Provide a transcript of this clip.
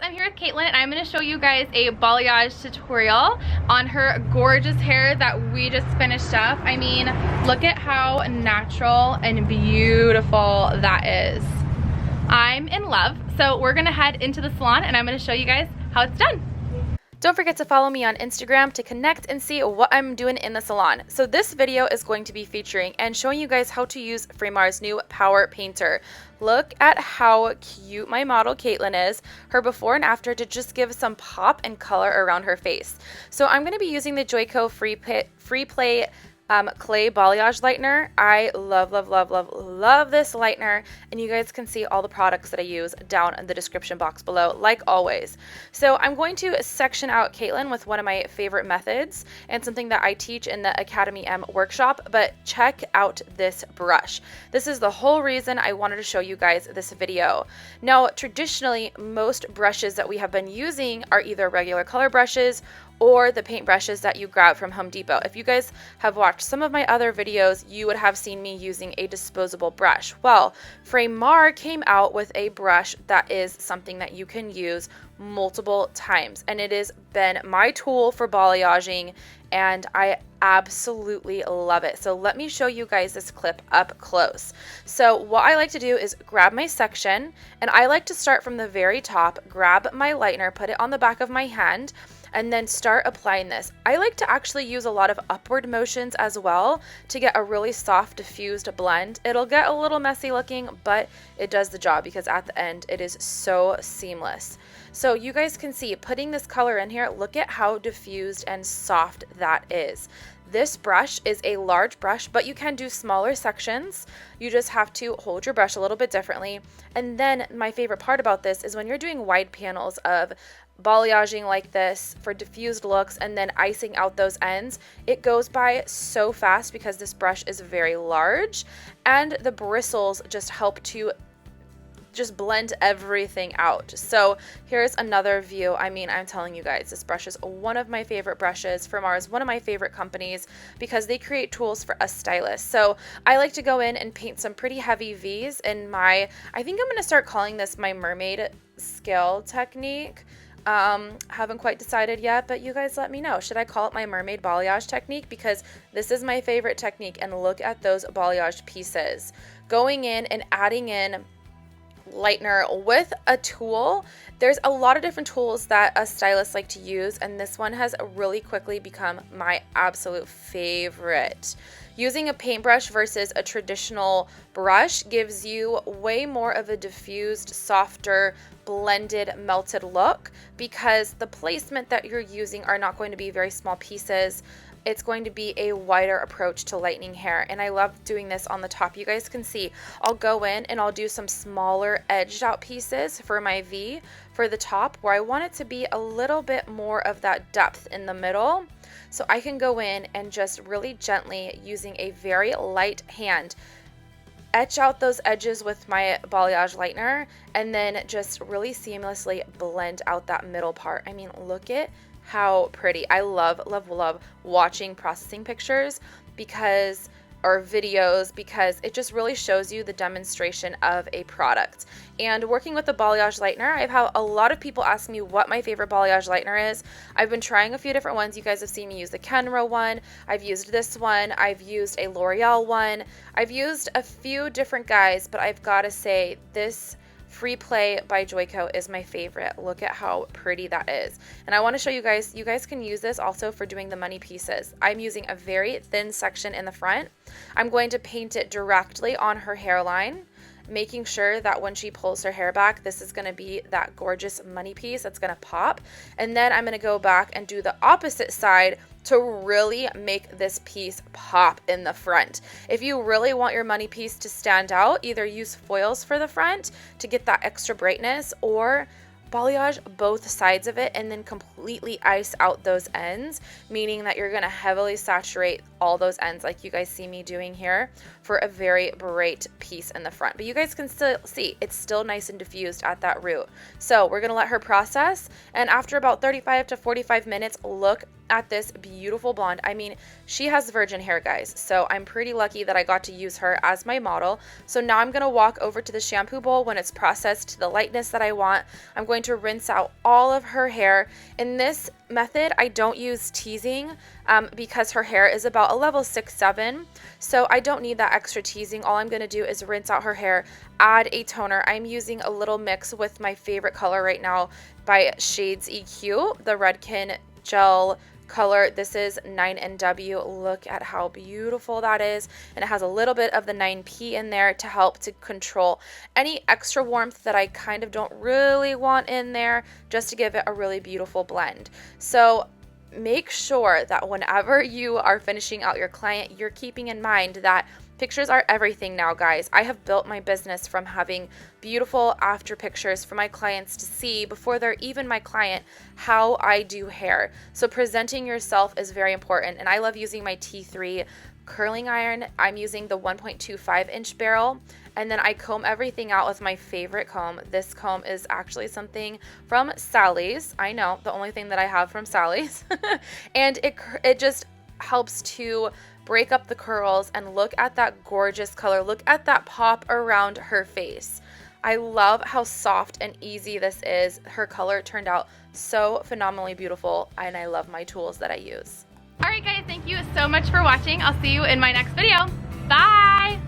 I'm here with Caitlin and I'm going to show you guys a balayage tutorial on her gorgeous hair that we just finished up. I mean, look at how natural and beautiful that is. I'm in love. So we're going to head into the salon and I'm going to show you guys how it's done. Don't forget to follow me on Instagram to connect and see what I'm doing in the salon. So this video is going to be featuring and showing you guys how to use FRAMAR's new Power Painter. Look at how cute my model Caitlin is, her before and after, to just give some pop and color around her face. So I'm going to be using the Joico Free Play clay balayage lightener. I love this lightener, and you guys can see all the products that I use down in the description box below, like always. So I'm going to section out Caitlin with one of my favorite methods and something that I teach in the Academy M workshop, but check out this brush. This is the whole reason I wanted to show you guys this video. Now, traditionally, most brushes that we have been using are either regular color brushes or the paint brushes that you grab from Home Depot. If you guys have watched some of my other videos, you would have seen me using a disposable brush. Well, FRAMAR came out with a brush that is something that you can use multiple times, and it has been my tool for balayaging, and I absolutely love it. So let me show you guys this clip up close. So what I like to do is grab my section, and I like to start from the very top, grab my lightener, put it on the back of my hand, and then start applying this. I like to actually use a lot of upward motions as well to get a really soft diffused blend. It'll get a little messy looking, but it does the job because at the end it is so seamless. So you guys can see, putting this color in here, look at how diffused and soft that is. This brush is a large brush, but you can do smaller sections. You just have to hold your brush a little bit differently. And then my favorite part about this is when you're doing wide panels of balayaging like this for diffused looks and then icing out those ends, it goes by so fast because this brush is very large, and the bristles just help to just blend everything out. So here's another view. I mean, I'm telling you guys, this brush is one of my favorite brushes. FRAMAR is one of my favorite companies because they create tools for us stylists. So I like to go in and paint some pretty heavy V's in my, I think I'm going to start calling this my Mermaid scale technique. Haven't quite decided yet, but you guys let me know. Should I call it my Mermaid balayage technique? Because this is my favorite technique, and look at those balayage pieces. Going in and adding in Lightner with a tool. There's a lot of different tools that us stylists like to use, and this one has really quickly become my absolute favorite. Using a paintbrush versus a traditional brush gives you way more of a diffused, softer, blended, melted look because the placement that you're using are not going to be very small pieces. It's going to be a wider approach to lightening hair, and I love doing this on the top. You guys can see I'll go in and I'll do some smaller edged out pieces for my V for the top where I want it to be a little bit more of that depth in the middle. So I can go in and just really gently, using a very light hand, etch out those edges with my balayage lightener, and then just really seamlessly blend out that middle part. I mean, look at how pretty. I love watching processing pictures or videos because it just really shows you the demonstration of a product. And working with the balayage lightener, I've had a lot of people ask me what my favorite balayage lightener is. I've been trying a few different ones. You guys have seen me use the Kenra one. I've used this one. I've used a L'Oreal one. I've used a few different guys, but I've got to say this Free Play by Joico is my favorite. Look at how pretty that is. And I want to show you guys can use this also for doing the money pieces. I'm using a very thin section in the front. I'm going to paint it directly on her hairline, making sure that when she pulls her hair back, this is going to be that gorgeous money piece that's going to pop. And then I'm going to go back and do the opposite side to really make this piece pop in the front. If you really want your money piece to stand out, either use foils for the front to get that extra brightness, or balayage both sides of it and then completely ice out those ends, meaning that you're going to heavily saturate all those ends like you guys see me doing here for a very bright piece in the front. But you guys can still see it's still nice and diffused at that root. So we're going to let her process, and after about 35 to 45 minutes, look at this beautiful blonde. I mean, she has virgin hair, guys, so I'm pretty lucky that I got to use her as my model. So now I'm going to walk over to the shampoo bowl when it's processed to the lightness that I want. I'm going to rinse out all of her hair. In this method, I don't use teasing because her hair is about a level 6-7, so I don't need that extra teasing. All I'm going to do is rinse out her hair, add a toner. I'm using a little mix with my favorite color right now by Shades EQ, the Redken gel color. This is 9NW. Look at how beautiful that is, and it has a little bit of the 9P in there to help to control any extra warmth that I kind of don't really want in there, just to give it a really beautiful blend. So make sure that whenever you are finishing out your client, you're keeping in mind that pictures are everything now, guys. I have built my business from having beautiful after pictures for my clients to see before they're even my client how I do hair. So presenting yourself is very important, and I love using my T3 curling iron. I'm using the 1.25-inch barrel, and then I comb everything out with my favorite comb. This comb is actually something from Sally's. I know, the only thing that I have from Sally's. And it just helps to break up the curls, and look at that gorgeous color. Look at that pop around her face. I love how soft and easy this is. Her color turned out so phenomenally beautiful, and I love my tools that I use. All right, guys, thank you so much for watching. I'll see you in my next video. Bye.